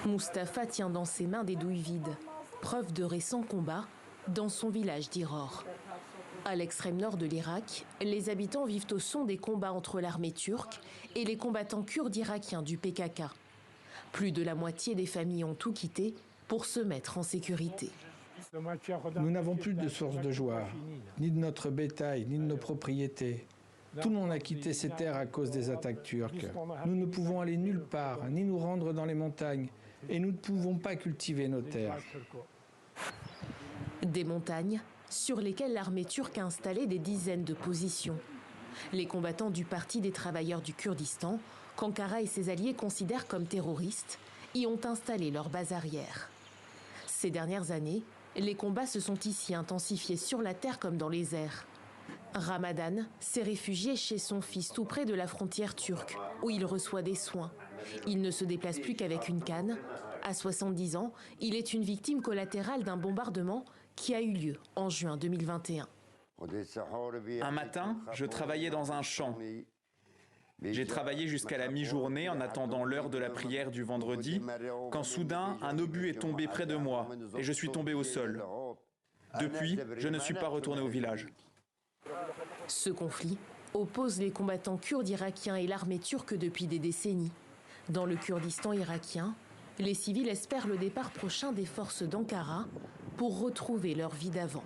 Mustapha tient dans ses mains des douilles vides, preuve de récents combats dans son village d'Iror. À l'extrême nord de l'Irak, les habitants vivent au son des combats entre l'armée turque et les combattants kurdes irakiens du PKK. Plus de la moitié des familles ont tout quitté pour se mettre en sécurité. Nous n'avons plus de source de joie, ni de notre bétail, ni de nos propriétés. Tout le monde a quitté ces terres à cause des attaques turques. Nous ne pouvons aller nulle part, ni nous rendre dans les montagnes, et nous ne pouvons pas cultiver nos terres. Des montagnes sur lesquelles l'armée turque a installé des dizaines de positions. Les combattants du Parti des travailleurs du Kurdistan, qu'Ankara et ses alliés considèrent comme terroristes, y ont installé leur base arrière. Ces dernières années, les combats se sont ici intensifiés sur la terre comme dans les airs. Ramadan s'est réfugié chez son fils tout près de la frontière turque, où il reçoit des soins. Il ne se déplace plus qu'avec une canne. À 70 ans, il est une victime collatérale d'un bombardement qui a eu lieu en juin 2021. Un matin, je travaillais dans un champ. J'ai travaillé jusqu'à la mi-journée en attendant l'heure de la prière du vendredi, quand soudain, un obus est tombé près de moi et je suis tombé au sol. Depuis, je ne suis pas retourné au village. Ce conflit oppose les combattants kurdes irakiens et l'armée turque depuis des décennies. Dans le Kurdistan irakien, les civils espèrent le départ prochain des forces d'Ankara pour retrouver leur vie d'avant.